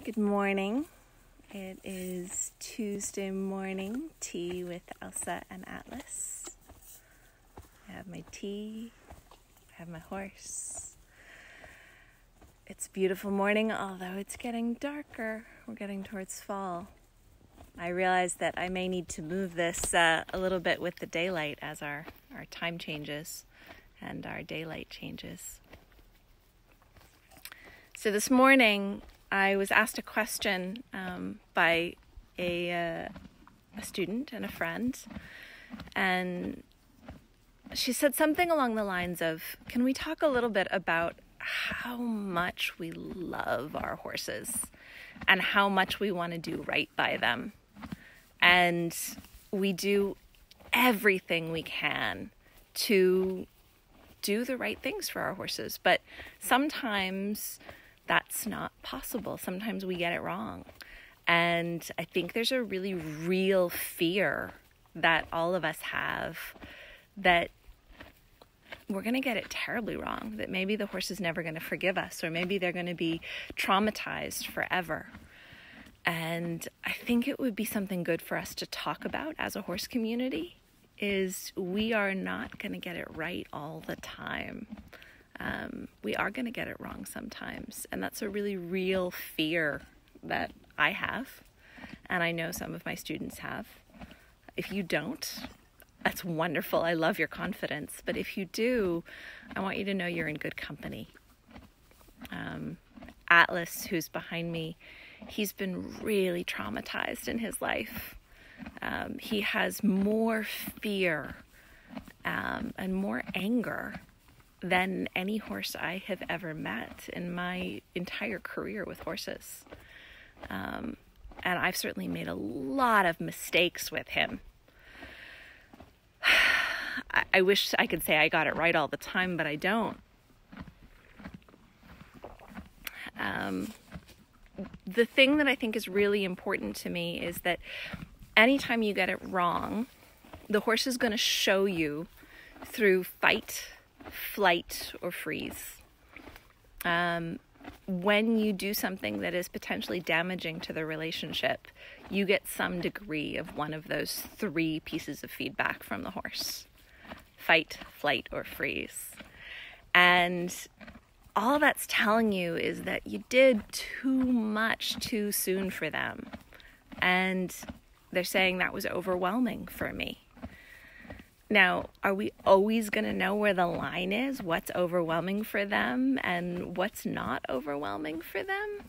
Good morning. It is Tuesday morning, tea with Elsa and Atlas. I have my tea, I have my horse. It's a beautiful morning, although it's getting darker. We're getting towards fall. I realize that I may need to move this a little bit with the daylight as our time changes and our daylight changes. So this morning, I was asked a question by a student and a friend, and she said something along the lines of, can we talk a little bit about how much we love our horses and how much we want to do right by them? And we do everything we can to do the right things for our horses, but sometimes that's not possible. Sometimes we get it wrong. And I think there's a really real fear that all of us have that we're going to get it terribly wrong, that maybe the horse is never going to forgive us, or maybe they're going to be traumatized forever. And I think it would be something good for us to talk about as a horse community, is we are not going to get it right all the time. We are going to get it wrong sometimes, and that's a really real fear that I have, and I know some of my students have. If you don't, that's wonderful. I love your confidence, but if you do, I want you to know you're in good company. Atlas, who's behind me, he's been really traumatized in his life. He has more fear and more anger than any horse I have ever met in my entire career with horses. And I've certainly made a lot of mistakes with him. I wish I could say I got it right all the time, but I don't. The thing that I think is really important to me is that anytime you get it wrong, the horse is going to show you through fight, flight, or freeze. When you do something that is potentially damaging to the relationship, you get some degree of one of those three pieces of feedback from the horse: fight, flight, or freeze. And all that's telling you is that you did too much too soon for them. And they're saying that was overwhelming for me. Now, are we always going to know where the line is, what's overwhelming for them and what's not overwhelming for them?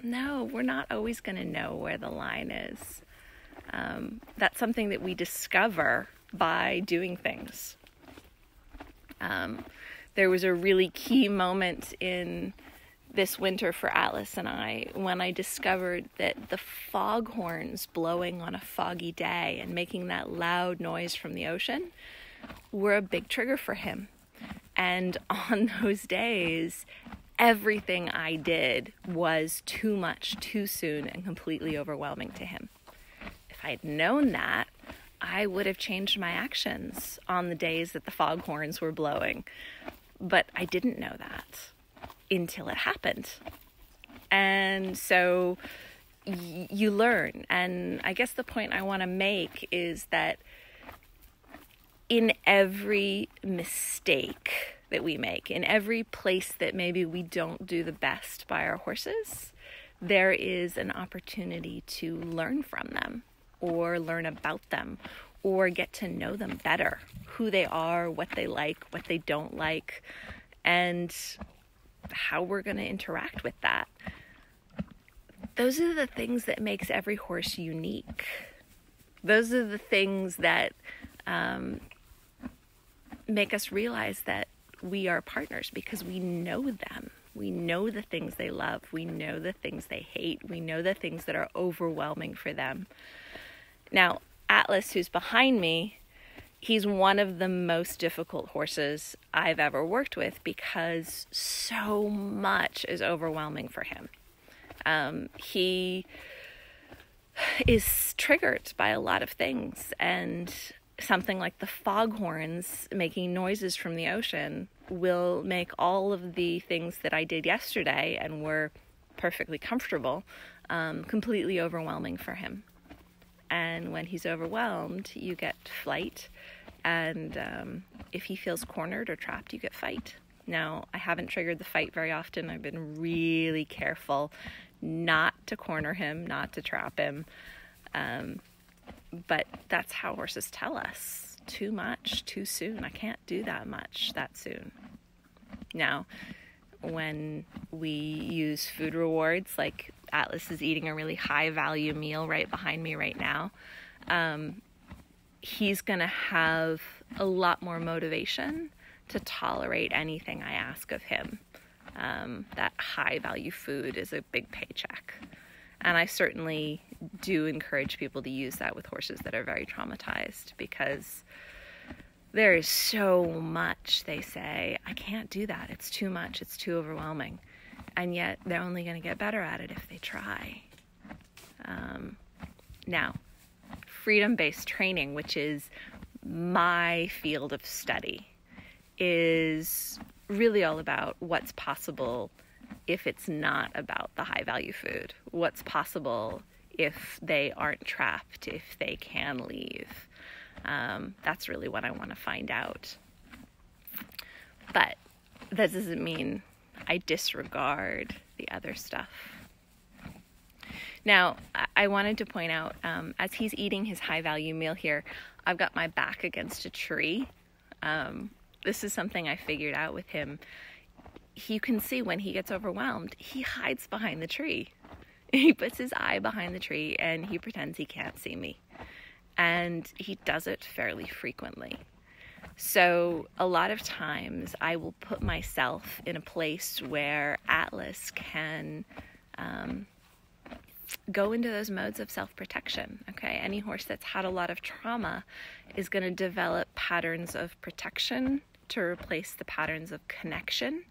No, we're not always going to know where the line is. That's something that we discover by doing things. There was a really key moment in this winter for Atlas and I when I discovered that the foghorns blowing on a foggy day and making that loud noise from the ocean were a big trigger for him. And on those days, everything I did was too much, too soon, and completely overwhelming to him. If I had known that, I would have changed my actions on the days that the foghorns were blowing. But I didn't know that until it happened. And so you learn. And I guess the point I want to make is that in every mistake that we make, in every place that maybe we don't do the best by our horses, there is an opportunity to learn from them, or learn about them, or get to know them better, who they are, what they like, what they don't like, and how we're going to interact with that. Those are the things that makes every horse unique. Those are the things that make us realize that we are partners, because we know them. We know the things they love. We know the things they hate. We know the things that are overwhelming for them. Now, Atlas, who's behind me, he's one of the most difficult horses I've ever worked with because so much is overwhelming for him. He is triggered by a lot of things, and something like the foghorns making noises from the ocean will make all of the things that I did yesterday and were perfectly comfortable, completely overwhelming for him. And when he's overwhelmed, you get flight. And if he feels cornered or trapped, you get fight. Now, I haven't triggered the fight very often. I've been really careful not to corner him, not to trap him. But that's how horses tell us. Too much, too soon. I can't do that much that soon. Now, when we use food rewards, like Atlas is eating a really high value meal right behind me right now, he's going to have a lot more motivation to tolerate anything I ask of him. That high value food is a big paycheck. And I certainly do encourage people to use that with horses that are very traumatized, because there is so much they say, I can't do that. It's too much. It's too overwhelming. And yet they're only going to get better at it if they try. Now, freedom-based training, which is my field of study, is really all about what's possible if it's not about the high-value food. What's possible if they aren't trapped, if they can leave. That's really what I want to find out. But that doesn't mean I disregard the other stuff. Now, I wanted to point out, as he's eating his high-value meal here, I've got my back against a tree. This is something I figured out with him. You can see when he gets overwhelmed, he hides behind the tree. He puts his eye behind the tree and he pretends he can't see me. And he does it fairly frequently. So a lot of times I will put myself in a place where Atlas can go into those modes of self-protection. Okay, any horse that's had a lot of trauma is going to develop patterns of protection to replace the patterns of connection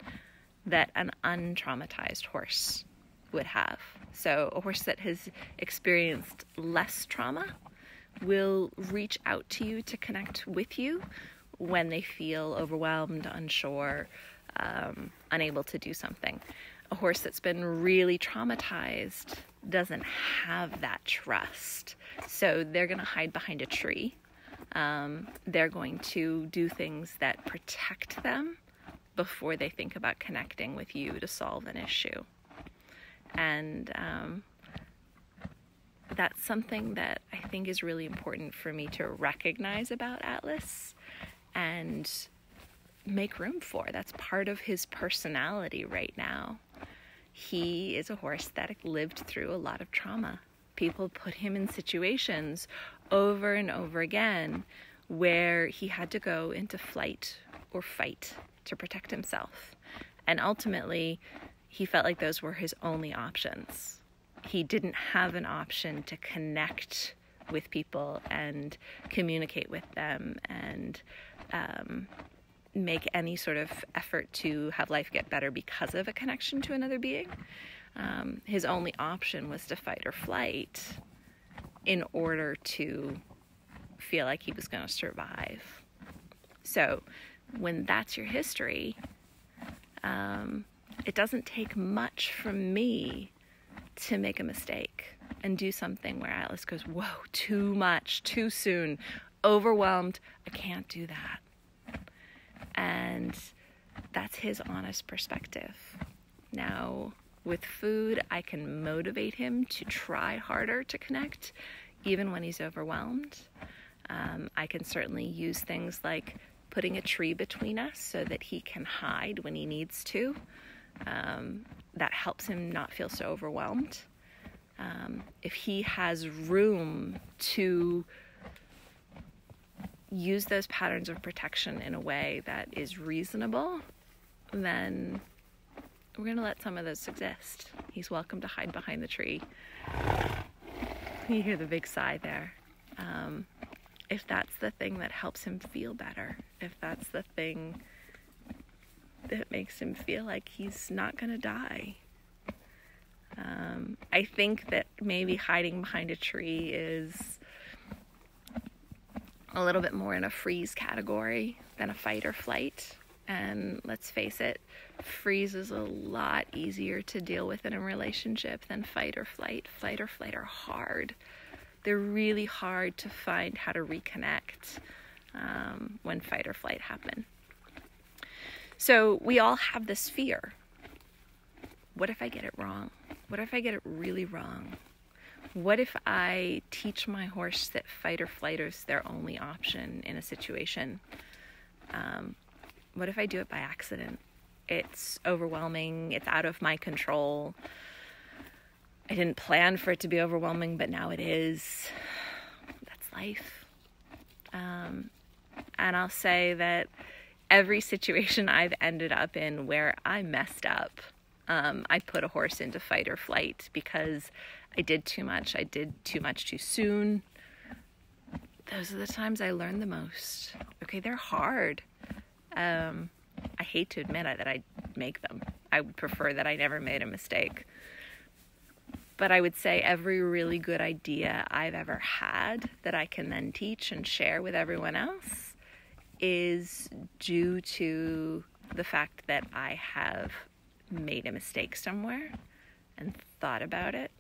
that an untraumatized horse would have. So a horse that has experienced less trauma will reach out to you to connect with you when they feel overwhelmed, unsure, unable to do something. A horse that's been really traumatized doesn't have that trust. So they're going to hide behind a tree. They're going to do things that protect them before they think about connecting with you to solve an issue. And that's something that I think is really important for me to recognize about Atlas and make room for. That's part of his personality right now. He is a horse that lived through a lot of trauma. People put him in situations over and over again where he had to go into flight or fight to protect himself. And ultimately, he felt like those were his only options. He didn't have an option to connect with people and communicate with them and make any sort of effort to have life get better because of a connection to another being. His only option was to fight or flight in order to feel like he was going to survive. So when that's your history, it doesn't take much from me to make a mistake and do something where Atlas goes, whoa, too much, too soon, overwhelmed, I can't do that. And that's his honest perspective. Now, with food, I can motivate him to try harder to connect, even when he's overwhelmed. I can certainly use things like putting a tree between us so that he can hide when he needs to. That helps him not feel so overwhelmed. If he has room to use those patterns of protection in a way that is reasonable, then we're going to let some of those exist. He's welcome to hide behind the tree. You hear the big sigh there. If that's the thing that helps him feel better, if that's the thing that makes him feel like he's not going to die. I think that maybe hiding behind a tree is a little bit more in a freeze category than a fight or flight. And let's face it, freeze is a lot easier to deal with in a relationship than fight or flight. Fight or flight are hard. They're really hard to find how to reconnect when fight or flight happen. So we all have this fear. What if I get it wrong? What if I get it really wrong? What if I teach my horse that fight or flight is their only option in a situation? What if I do it by accident? It's overwhelming. It's out of my control. I didn't plan for it to be overwhelming, but now it is. That's life. And I'll say that every situation I've ended up in where I messed up, I put a horse into fight or flight because I did too much. I did too much too soon. Those are the times I learn the most. Okay, they're hard. I hate to admit that I make them. I would prefer that I never made a mistake. But I would say every really good idea I've ever had that I can then teach and share with everyone else is due to the fact that I have made a mistake somewhere and thought about it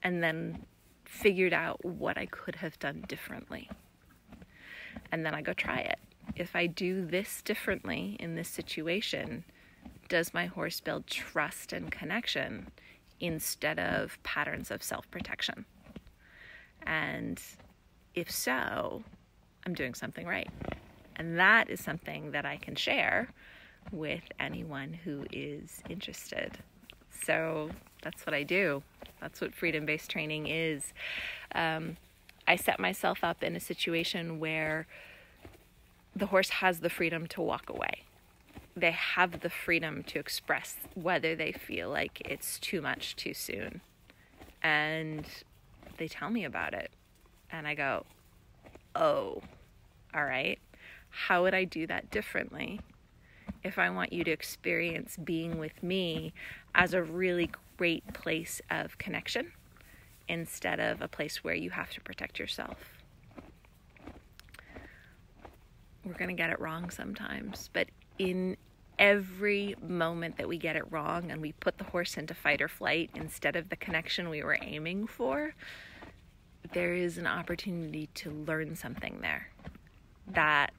and then figured out what I could have done differently. And then I go try it. If I do this differently in this situation, does my horse build trust and connection instead of patterns of self-protection? And if so, I'm doing something right. And that is something that I can share with anyone who is interested. So that's what I do. That's what freedom-based training is. I set myself up in a situation where the horse has the freedom to walk away. They have the freedom to express whether they feel like it's too much too soon. And they tell me about it. And I go, oh, all right. How would I do that differently if I want you to experience being with me as a really great place of connection instead of a place where you have to protect yourself? We're going to get it wrong sometimes, but in every moment that we get it wrong and we put the horse into fight or flight instead of the connection we were aiming for, there is an opportunity to learn something there that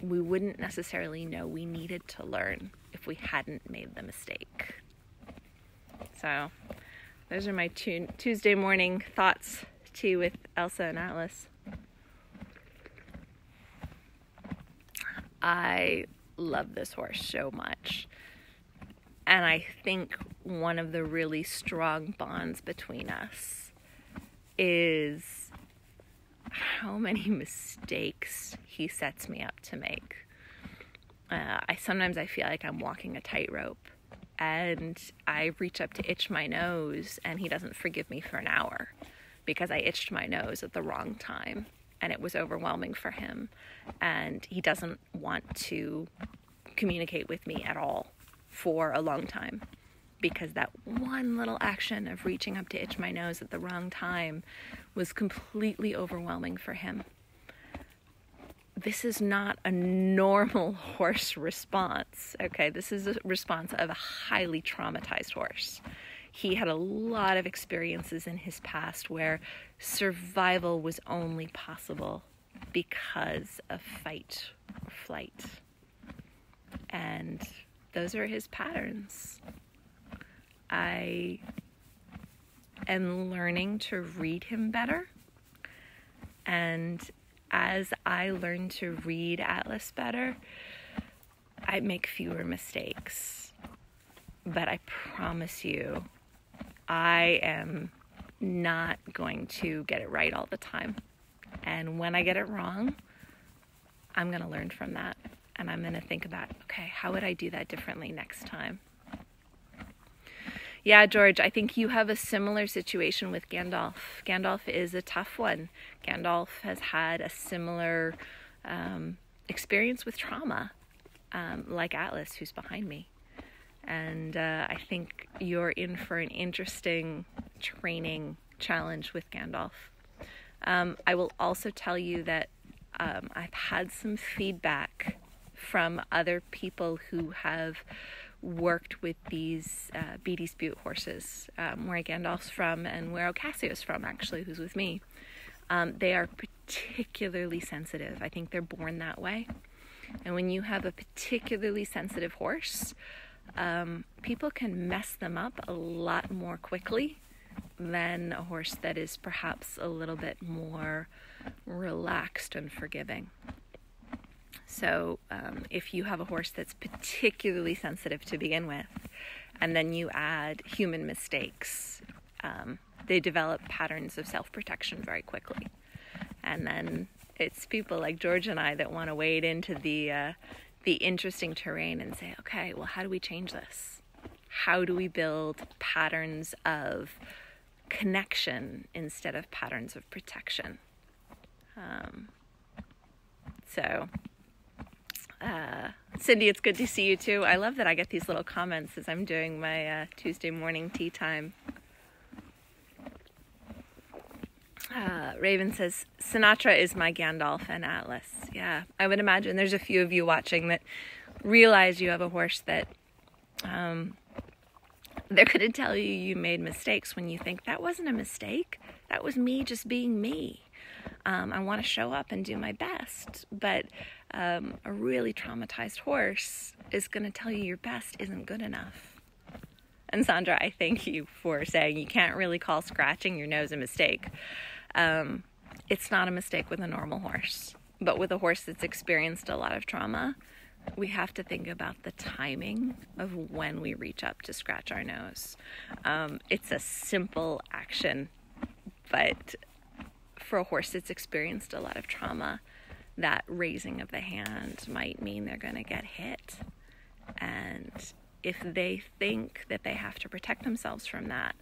we wouldn't necessarily know we needed to learn if we hadn't made the mistake. So those are my Tuesday morning thoughts tea with Elsa and Atlas. I love this horse so much. And I think one of the really strong bonds between us is how many mistakes he sets me up to make. Sometimes I feel like I'm walking a tightrope and I reach up to itch my nose and he doesn't forgive me for an hour because I itched my nose at the wrong time. And it was overwhelming for him. And he doesn't want to communicate with me at all for a long time. Because that one little action of reaching up to itch my nose at the wrong time was completely overwhelming for him. This is not a normal horse response, okay? This is a response of a highly traumatized horse. He had a lot of experiences in his past where survival was only possible because of fight or flight. And those are his patterns. I am learning to read him better. And as I learn to read Atlas better, I make fewer mistakes. But I promise you, I am not going to get it right all the time. And when I get it wrong, I'm going to learn from that. And I'm going to think about, okay, how would I do that differently next time? Yeah, George, I think you have a similar situation with Gandalf. Gandalf is a tough one. Gandalf has had a similar experience with trauma, like Atlas, who's behind me. And I think you're in for an interesting training challenge with Gandalf. I will also tell you that I've had some feedback from other people who have worked with these B dispute horses, where Gandalf's from and where Ocassio's from, actually, who's with me. They are particularly sensitive. I think they're born that way. And when you have a particularly sensitive horse, people can mess them up a lot more quickly than a horse that is perhaps a little bit more relaxed and forgiving. So if you have a horse that's particularly sensitive to begin with, and then you add human mistakes, they develop patterns of self-protection very quickly. And then it's people like George and I that want to wade into the interesting terrain and say, okay, well, how do we change this? How do we build patterns of connection instead of patterns of protection? Cindy, it's good to see you too. I love that I get these little comments as I'm doing my Tuesday morning tea time. Raven says, Sinatra is my Gandalf and Atlas. Yeah, I would imagine there's a few of you watching that realize you have a horse that they're going to tell you made mistakes when you think that wasn't a mistake. That was me just being me. I want to show up and do my best, but a really traumatized horse is going to tell you your best isn't good enough. And Sandra, I thank you for saying you can't really call scratching your nose a mistake. It's not a mistake with a normal horse, but with a horse that's experienced a lot of trauma, we have to think about the timing of when we reach up to scratch our nose. It's a simple action, but for a horse that's experienced a lot of trauma, that raising of the hand might mean they're going to get hit. And if they think that they have to protect themselves from that,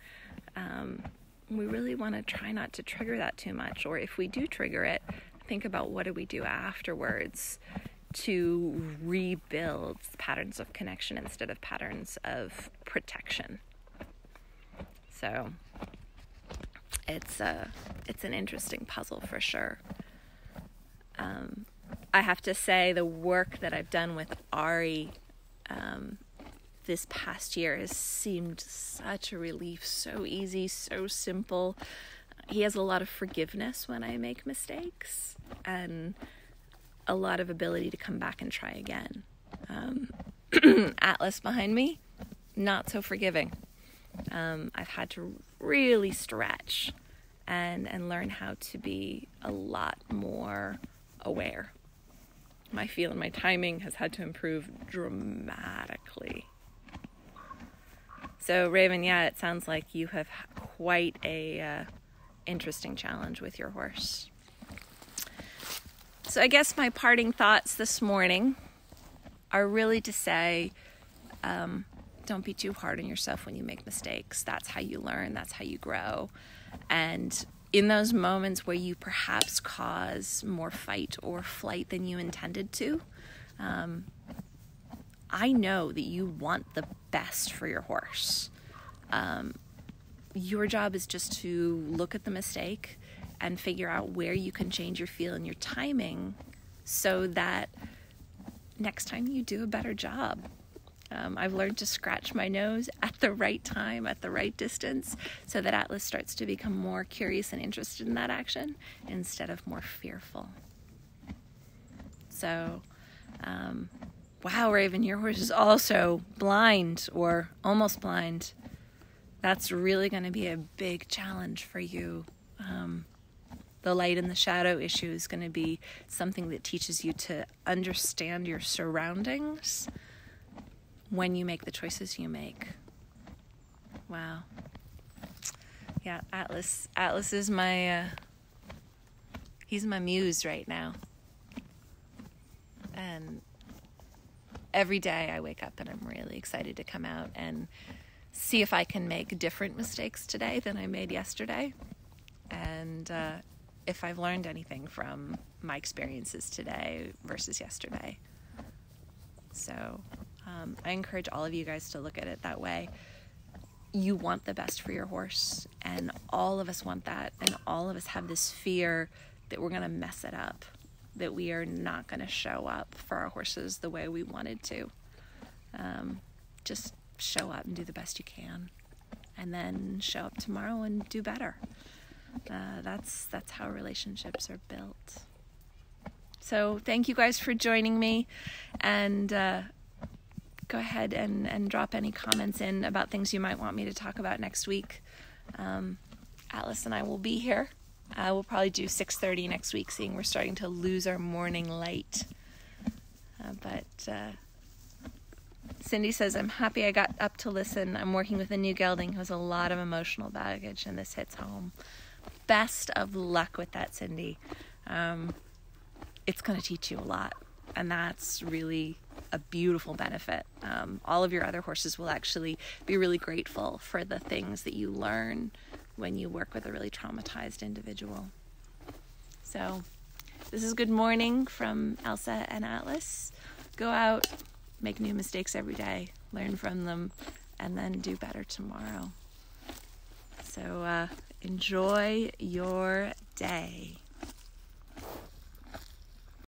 we really want to try not to trigger that too much. Or if we do trigger it, think about what do we do afterwards to rebuild patterns of connection instead of patterns of protection. So it's an interesting puzzle for sure. I have to say the work that I've done with Ari this past year has seemed such a relief, so easy, so simple. He has a lot of forgiveness when I make mistakes and a lot of ability to come back and try again. Atlas behind me, not so forgiving. I've had to really stretch and learn how to be a lot more aware. My feel and my timing has had to improve dramatically. So Raven, yeah, it sounds like you have quite a interesting challenge with your horse. So I guess my parting thoughts this morning are really to say, don't be too hard on yourself when you make mistakes. That's how you learn. That's how you grow. And in those moments where you perhaps cause more fight or flight than you intended to, I know that you want the best for your horse. Your job is just to look at the mistake and figure out where you can change your feel and your timing so that next time you do a better job. I've learned to scratch my nose at the right time, at the right distance, so that Atlas starts to become more curious and interested in that action instead of more fearful. So, wow, Raven, your horse is also blind or almost blind. That's really going to be a big challenge for you. The light and the shadow issue is going to be something that teaches you to understand your surroundings when you make the choices you make. Wow. Yeah, Atlas is he's my muse right now. And every day I wake up and I'm really excited to come out and see if I can make different mistakes today than I made yesterday. And if I've learned anything from my experiences today versus yesterday. So I encourage all of you guys to look at it that way. You want the best for your horse, and all of us want that, and all of us have this fear that we're going to mess it up. that we are not going to show up for our horses the way we wanted to. Just show up and do the best you can, and then show up tomorrow and do better. That's how relationships are built. So thank you guys for joining me, and go ahead and drop any comments in about things you might want me to talk about next week. Atlas and I will be here. We'll probably do 6:30 next week, seeing we're starting to lose our morning light. But Cindy says, I'm happy I got up to listen. I'm working with a new gelding who has a lot of emotional baggage, and this hits home. Best of luck with that, Cindy. It's going to teach you a lot, and that's really a beautiful benefit. All of your other horses will actually be really grateful for the things that you learn when you work with a really traumatized individual. So this is good morning from Elsa and Atlas. Go out, make new mistakes every day, learn from them, and then do better tomorrow. So enjoy your day.